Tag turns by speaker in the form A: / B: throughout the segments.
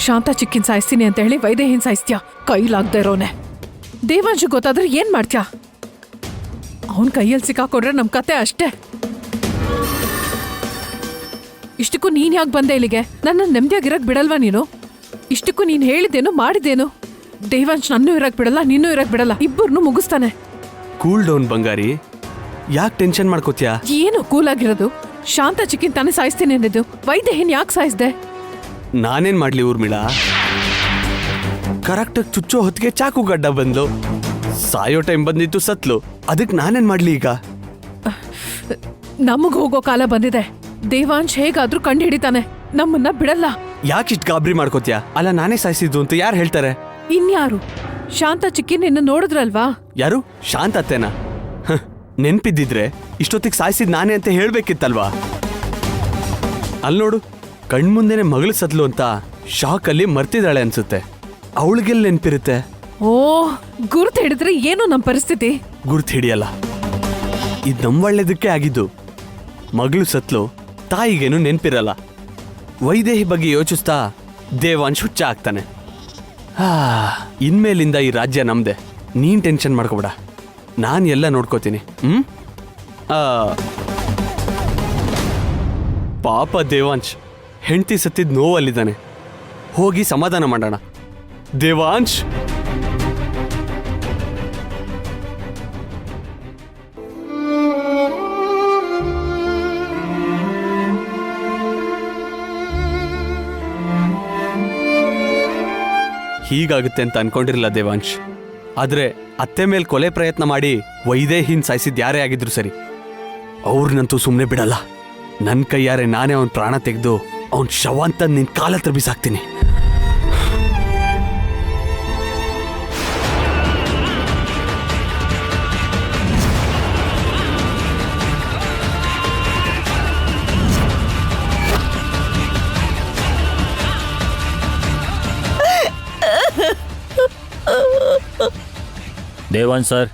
A: ಶಾಂತ ಚಿಕ್ಕಿನ ಸಾಯಿಸ್ತೀನಿ ಅಂತ ಹೇಳಿ ವೈದೇಹಿನ್ ಸಾಯಿಸ್ತ್ಯಾ? ಕೈಲಾಗ್ದೇ ಇರೋನೆ. ದೇವಾಂಶ್ ಗೊತ್ತಾದ್ರೆ ಏನ್ ಮಾಡ್ತ್ಯಾ? ಅವನ್ ಕೈಯಲ್ಲಿ ಸಿಕ್ಕಾಕೊಡ್ರೆ ನಮ್ ಕತೆ ಅಷ್ಟೇ. ಇಷ್ಟಕ್ಕೂ ನೀನ್ ಯಾಕೆ ಬಂದೆ ಇಲ್ಲಿಗೆ? ನನ್ನ ನೆಮ್ಮದಿಯಾಗಿರಕ್ ಬಿಡಲ್ವಾ ನೀನು? ಇಷ್ಟಕ್ಕೂ ನೀನ್ ಹೇಳಿದ್ದೇನು ಮಾಡಿದ್ದೇನು? ದೇವಾಂಶ್ ನನ್ನೂ ಇರಕ್ ಬಿಡಲ್ಲ, ನಿನ್ನೂ ಇರಕ್ ಬಿಡಲ್ಲ, ಇಬ್ಬರನ್ನು ಮುಗಿಸ್ತಾನೆ.
B: ಕೂಲ್ ಡೌನ್ ಬಂಗಾರಿ, ಯಾಕೆ ಟೆನ್ಷನ್ ಮಾಡ್ಕೋತ್ಯಾ?
A: ಏನು ಕೂಲ್ ಆಗಿರೋದು? ಶಾಂತ ಚಿಕ್ಕಿನ ತಾನೇ ಸಾಯಿಸ್ತೀನಿ ಅಂದಿದ್ದು, ವೈದೇಹಿನ್ ಯಾಕೆ ಸಾಯಿಸ್ದೆ?
B: ನಾನೇನ್ ಮಾಡ್ಲಿ ಊರ್ಮಿಳಾ? ಕರೆಕ್ಟಾಗಿ ಚುಚ್ಚೋ ಹೊತ್ತಿಗೆ ಚಾಕು ಗಡ್ಡ ಬಂದ್ಲು, ಸಾಯೋ ಟೈಮ್ ಬಂದಿತ್ತು ಸತ್ಲು. ಅದಕ್ಕೆ ನಾನೇನ್ ಮಾಡ್ಲಿ ಈಗ?
A: ನಮಗ್ ಹೋಗೋ ಕಾಲ ಬಂದಿದೆ. ದೇವಾಂಶ್ ಹೇಗಾದ್ರೂ ಕಂಡು ಹಿಡಿತಾನೆ, ನಮ್ಮನ್ನ ಬಿಡಲ್ಲ.
B: ಯಾಕಿಷ್ಟು ಗಾಬರಿ ಮಾಡ್ಕೋತ್ಯಾ? ಅಲ್ಲ ನಾನೇ ಸಾಯಿಸಿದ್ದು ಅಂತ ಯಾರು ಹೇಳ್ತಾರೆ?
A: ಇನ್ಯಾರು? ಶಾಂತ ಚಿಕ್ಕಿ ನಿನ್ನ ನೋಡಿದ್ರಲ್ವಾ?
B: ಯಾರು? ಶಾಂತ ಅತ್ತೇನಾ? ನೆನ್ಪಿದ್ದಿದ್ರೆ ಇಷ್ಟೊತ್ತಿಗೆ ಸಾಯಿಸಿದ್ ನಾನೇ ಅಂತ ಹೇಳ್ಬೇಕಿತ್ತಲ್ವಾ? ಅಲ್ಲಿ ನೋಡು, ಕಣ್ಮುಂದೆನೆ ಮಗಳು ಸತ್ಲು ಅಂತ ಶಾಕಲ್ಲಿ ಮರ್ತಿದ್ದಾಳೆ ಅನ್ಸುತ್ತೆ. ಅವಳಿಗೆಲ್ಲ ನೆನ್ಪಿರುತ್ತೆ?
A: ಓ, ಗುರ್ತು ಹಿಡಿದ್ರೆ ಏನು ನಮ್ ಪರಿಸ್ಥಿತಿ?
B: ಗುರ್ತು ಹಿಡಿಯಲ್ಲ, ಇದು ನಮ್ಮ ಒಳ್ಳೇದಕ್ಕೆ ಆಗಿದ್ದು. ಮಗಳು ಸತ್ಲು, ತಾಯಿಗೇನು ನೆನ್ಪಿರಲ್ಲ. ವೈದೇಹಿ ಬಗ್ಗೆ ಯೋಚಿಸ್ತಾ ದೇವಾಂಶ್ ಹುಚ್ಚ ಆಗ್ತಾನೆ. ಇನ್ಮೇಲಿಂದ ಈ ರಾಜ್ಯ ನಮ್ದೆ, ನೀನ್ ಟೆನ್ಷನ್ ಮಾಡ್ಕೋಬೇಡ, ನಾನು ಎಲ್ಲ ನೋಡ್ಕೋತೀನಿ. ಪಾಪ ದೇವಾಂಶ್ ಹೆಂಡತಿ ಸತ್ತಿದ್ ನೋವಲ್ಲಿದ್ದಾನೆ. ಹೋಗಿ ಸಮಾಧಾನ ಮಾಡೋಣ. ದೇವಾಂಶ್, ಹೀಗಾಗುತ್ತೆ ಅಂತ ಅನ್ಕೊಂಡಿರಲಿಲ್ಲ ದೇವಾಂಶ್. ಆದ್ರೆ ಅತ್ತೆ ಮೇಲೆ ಕೊಲೆ ಪ್ರಯತ್ನ ಮಾಡಿ ವೈದೇಹಿನ್ ಸಾಯಿಸಿದ್ ಯಾರೇ ಆಗಿದ್ರು ಸರಿ, ಅವ್ರನ್ನಂತೂ ಸುಮ್ಮನೆ ಬಿಡಲ್ಲ. ನನ್ನ ಕೈಯಾರೆ ನಾನೇ ಅವನ ಪ್ರಾಣ ತೆಗೆದು ಅವನ್ ಶವ ಅಂತ ನಿನ್ ಕಾಲತ್ರ ಬಿಸಾಕ್ತೀನಿ.
C: ದೇವಾಂಶ್ ಸರ್,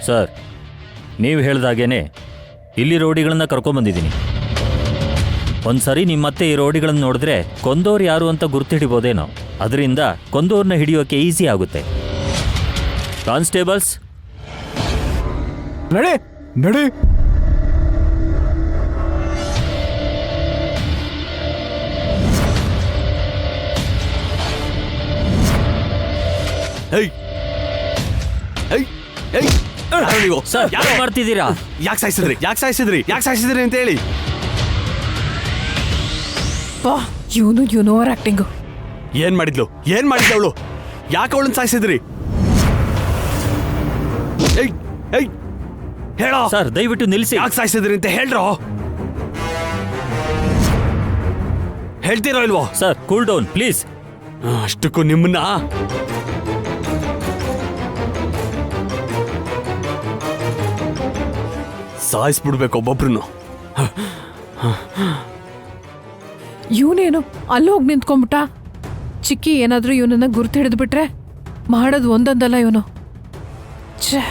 C: ಸರ್ ನೀವು ಹೇಳ್ದಾಗೇನೆ ಇಲ್ಲಿ ರೋಡಿಗಳನ್ನ ಕರ್ಕೊಂಬಂದಿದ್ದೀನಿ. ಒಂದ್ಸರಿ ನಿಮ್ಮತ್ತೆ ಈ ರೋಡಿಗಳನ್ನು ನೋಡಿದ್ರೆ ಕೊಂದೋರು ಯಾರು ಅಂತ ಗುರ್ತಿಡಿಬೋದೇನೋ. ಅದರಿಂದ ಕೊಂದೋರ್ನ ಹಿಡಿಯೋಕೆ ಈಸಿ ಆಗುತ್ತೆ. ಕಾನ್ಸ್ಟೇಬಲ್ಸ್,
D: ನಡೆ ನಡೆ.
C: ಸರ್ ಯಾರು ಮಾಡ್ತಿದ್ದೀರಾ?
B: ಯಾಕೆ ಸಾಯಿಸಿದ್ರಿ? ಯಾಕೆ ಸಾಯಿಸಿದ್ರಿ? ಯಾಕೆ ಸಾಯಿಸಿದ್ರಿ ಅಂತ ಹೇಳಿ.
A: ಇವನು ಓವರ್ ಆಕ್ಟಿಂಗು.
B: ಏನ್ ಮಾಡಿದ್ಲು? ಏನ್ ಮಾಡಿದ್ಲು ಅವಳು? ಯಾಕೆ ಅವಳನ್ನ ಸಾಯಿಸಿದ್ರಿ? ಹೇಳೋ
C: ಸರ್, ದಯವಿಟ್ಟು ನಿಲ್ಲಿಸಿ.
B: ಯಾಕೆ ಸಾಯಿಸಿದ್ರಿ ಅಂತ ಹೇಳ್ರೋ. ಹೇಳ್ತೀರೋ ಇಲ್ವೋ?
C: Sir cool down please.
B: ಅಷ್ಟಕ್ಕೂ ನಿಮ್ಮನ್ನ ಸಾಯಿಸ್ಬಿಡ್ಬೇಕು ಒಬ್ಬೊಬ್ರು.
A: ಇವನೇನು ಅಲ್ಲೋಗಿ ನಿಂತ್ಕೊಂಡ್ಬಿಟ್ಟ? ಚಿಕ್ಕಿ ಏನಾದ್ರೂ ಇವನನ್ನ ಗುರ್ತು ಹಿಡಿದ್ಬಿಟ್ರೆ ಮಾಡೋದು ಒಂದೊಂದಲ್ಲ ಇವನು. ಛೇ,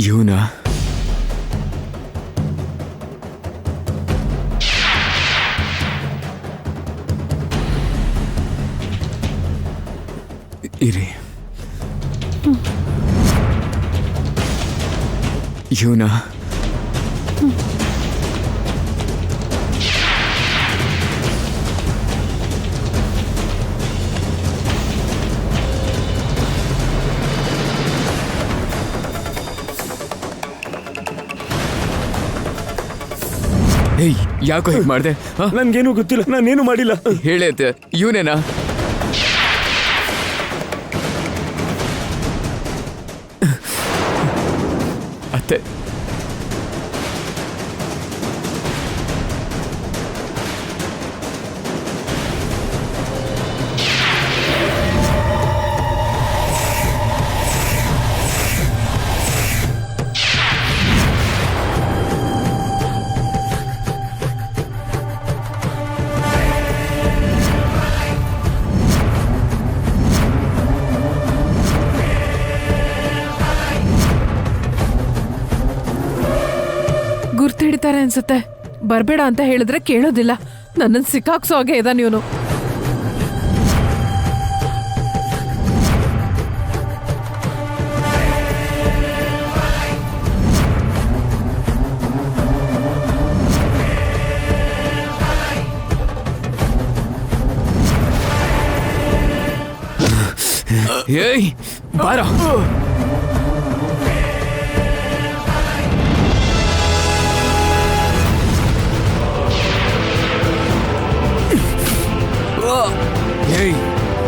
D: ಇವನ ಇರಿ, ಇವನ ಏಯ್, ಯಾಕೋ ಹೀಗೆ ಮಾಡಿದೆ?
E: ನನ್ಗೇನು ಗೊತ್ತಿಲ್ಲ, ನಾನೇನು ಮಾಡಿಲ್ಲ.
D: ಹೇಳತ್ತೆ, ಇವನೇನಾ? ಅತ್ತೆ.
A: ಗುರ್ತು ಹಿಡಿತಾರೆ ಅನ್ಸುತ್ತೆ. ಬರ್ಬೇಡ ಅಂತ ಹೇಳಿದ್ರೆ ಕೇಳೋದಿಲ್ಲ. ನನ್ನನ್ನು ಸಿಕ್ಕಾಕ್ಸೋ ಹಾಗೆ ಇದಾನ ಇವನು.
D: ಏಯ್ ಬಾರ. ಏಯ್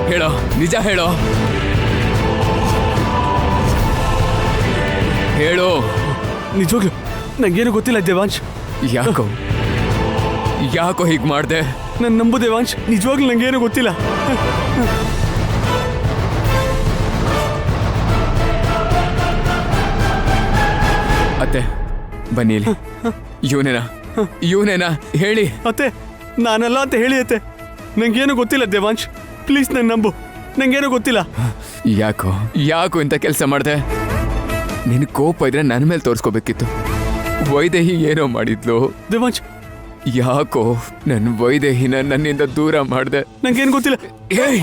D: ಹೇಳೋ, ನಿಜ ಹೇಳೋ. ಹೇಳು.
B: ನಿಜವಾಗ್ಲು ನಂಗೇನು ಗೊತ್ತಿಲ್ಲ ದೇವಾಂಶ್.
D: ಯಾಕೋ ಯಾಕೋ ಹೀಗೆ ಮಾಡ್ದೆ?
B: ನನ್ನ ನಂಬು ದೇವಾಂಶ್, ನಿಜವಾಗ್ಲೂ ನಂಗೇನು ಗೊತ್ತಿಲ್ಲ.
D: ಅತ್ತೆ ಬನ್ನಿ ಇಲ್ಲಿ. ಇವನೇನಾ ಹೇಳಿ.
B: ಅತ್ತೆ ನಾನಲ್ಲ ಅಂತ ಹೇಳಿ ಅತ್ತೆ. ನಂಗೇನು ಗೊತ್ತಿಲ್ಲ ದೇವಾಂಶ್, ಪ್ಲೀಸ್ ನನ್ನ ನಂಬು. ನಂಗೇನು ಗೊತ್ತಿಲ್ಲ.
D: ಯಾಕೋ ಇಂಥ ಕೆಲಸ ಮಾಡಿದೆ? ನಿನ್ ಕೋಪ ಇದ್ರೆ ನನ್ನ ಮೇಲೆ ತೋರಿಸ್ಕೋಬೇಕಿತ್ತು. ವೈದೇಹಿ ಏನೋ ಮಾಡಿದ್ಲು.
B: ದೇವಾಂಶ್
D: ಯಾಕೋ ನನ್ನ ವೈದೇಹಿನ ನನ್ನಿಂದ ದೂರ ಮಾಡಿದೆ?
B: ನಂಗೇನು ಗೊತ್ತಿಲ್ಲ.
D: ಏಯ್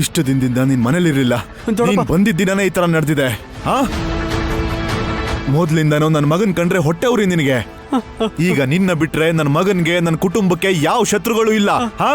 F: ಇಷ್ಟು ದಿನದಿಂದ ನೀನ್ ಮನೇಲಿರ್ಲಿಲ್ಲ. ನೀನ್ ಬಂದಿದ್ದಿನೇ ಈ ತರ ನಡೆದಿದೆ. ಹಾ, ಮೊದ್ಲಿಂದನೂ ನನ್ನ ಮಗನ್ ಕಂಡ್ರೆ ಹೊಟ್ಟೆ ಉರಿ ನಿನಗೆ. ಈಗ ನಿನ್ನ ಬಿಟ್ರೆ ನನ್ನ ಮಗನ್ಗೆ, ನನ್ನ ಕುಟುಂಬಕ್ಕೆ ಯಾವ ಶತ್ರುಗಳು ಇಲ್ಲ. ಹಾ,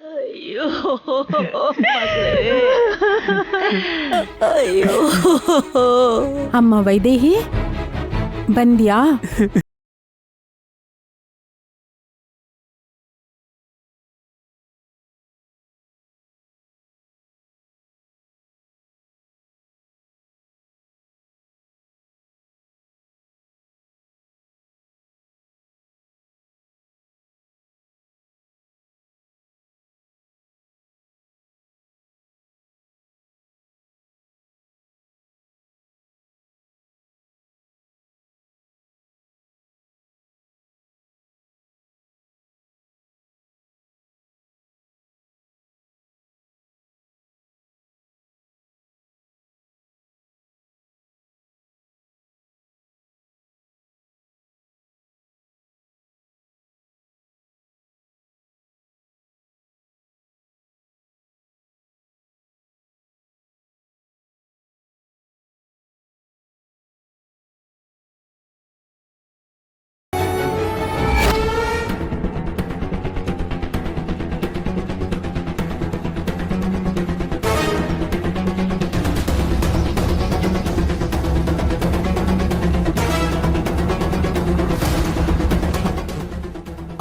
G: ಅಯ್ಯೋ ಮಗಳೇ, ಅಯ್ಯೋ.
H: ಅಮ್ಮ ವೈದೇಹಿ ಬಂದ್ಯಾ?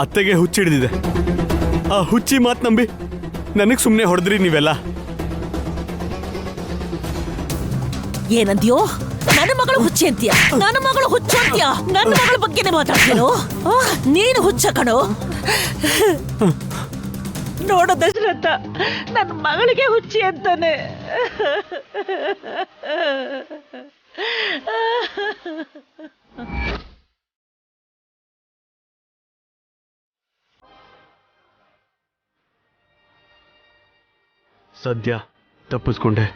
B: ಅತ್ತೆಗೆ ಹುಚ್ಚಿಡ್ದಿದೆ. ಆ ಹುಚ್ಚಿ ಮಾತು ನಂಬಿ ನನಗೆ ಸುಮ್ಮನೆ ಹೊಡೆದ್ರಿ ನೀವೆಲ್ಲ.
G: ಏನಂದ್ಯೋ? ನನ್ನ ಮಗಳು ಹುಚ್ಚಿ ಅಂತೀಯ? ನನ್ನ ಮಗಳು ಹುಚ್ಚು ಅಂತೀಯ? ನನ್ನ ಮಗಳ ಬಗ್ಗೆನೇ ಮಾತಾಡ್ತೀನೋ? ನೀನು ಹುಚ್ಚ ಕಣೋ. ನೋಡು ದಶರಥ, ನನ್ನ ಮಗಳಿಗೆ ಹುಚ್ಚಿ ಅಂತಾನೆ.
B: ಸದ್ಯ ತಪ್ಪಿಸ್ಕೊಂಡೆ.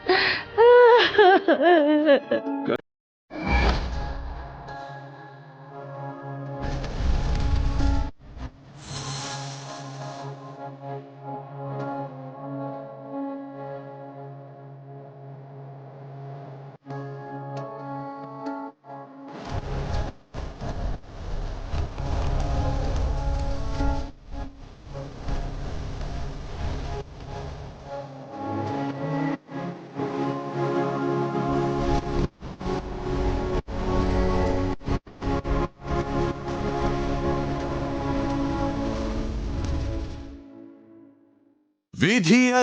I: ವಿಧಿಯ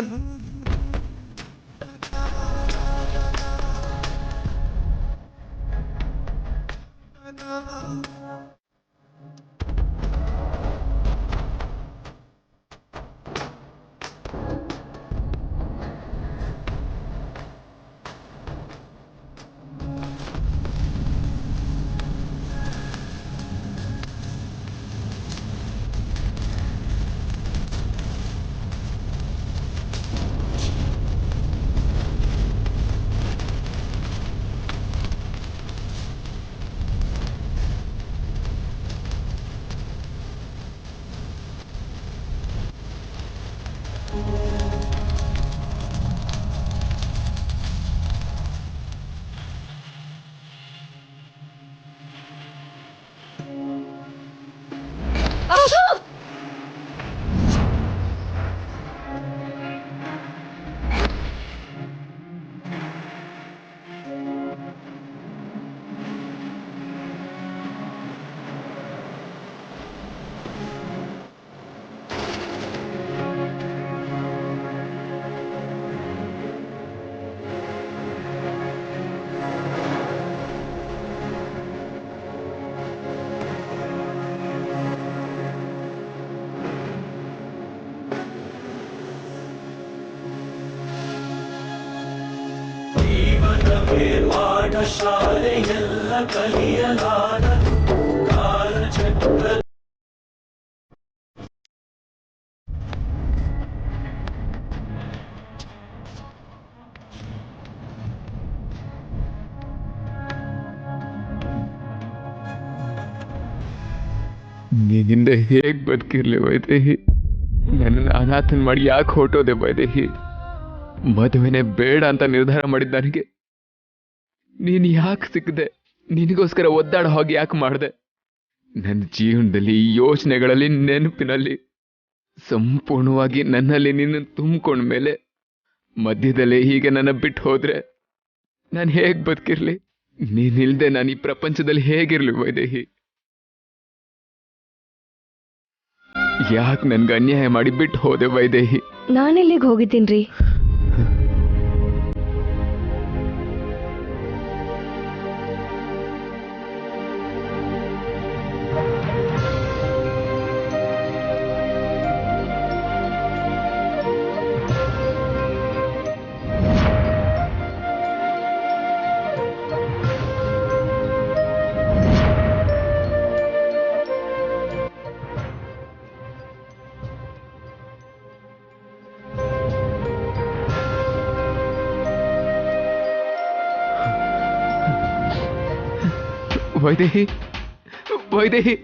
I: ಶಾಲೆಯೆಲ್ಲ ಕಲಿಯಲಾರ ಕಾಲಚಕ್ರ.
D: ನೀನಿಂದ ಹೇಗ್ ಬದುಕಿರ್ಲಿ ವೈದೇಹಿ? ನನ್ನನ್ನು ಅನಾಥನ್ ಮಾಡಿ ಯಾಕೆ ಹೊರಟೋದೆ ವೈದೇಹಿ? ಮದುವೆನೇ ಬೇಡ ಅಂತ ನಿರ್ಧಾರ ಮಾಡಿದ್ದ ನನಗೆ ನೀನು ಯಾಕೆ ಸಿಕ್ಕದೆ? ನಿನಗೋಸ್ಕರ ಒದ್ದಾಡ ಹೋಗಿ ಯಾಕೆ ಮಾಡಿದೆ? ನನ್ನ ಜೀವನದಲ್ಲಿ, ಯೋಚನೆಗಳಲ್ಲಿ, ನೆನಪಿನಲ್ಲಿ ಸಂಪೂರ್ಣವಾಗಿ ನನ್ನಲ್ಲಿ ನಿನ್ನ ತುಂಬಿಕೊಂಡ್ಮೇಲೆ ಮಧ್ಯದಲ್ಲೇ ಹೀಗೆ ನನ್ನ ಬಿಟ್ಟು ಹೋದ್ರೆ ನಾನು ಹೇಗೆ ಬದುಕಿರ್ಲಿ? ನೀನಿಲ್ದೆ ನಾನು ಈ ಪ್ರಪಂಚದಲ್ಲಿ ಹೇಗಿರ್ಲಿ ವೈದೇಹಿ? ಯಾಕೆ ನನ್ಗೆ ಅನ್ಯಾಯ ಮಾಡಿ ಬಿಟ್ಟು ಹೋದೆ ವೈದೇಹಿ?
J: ನಾನೆಲ್ಲಿಗೆ ಹೋಗಿದ್ದೀನ್ರಿ?
D: ವೈದೇಹಿ, ವೈದೇಹಿ.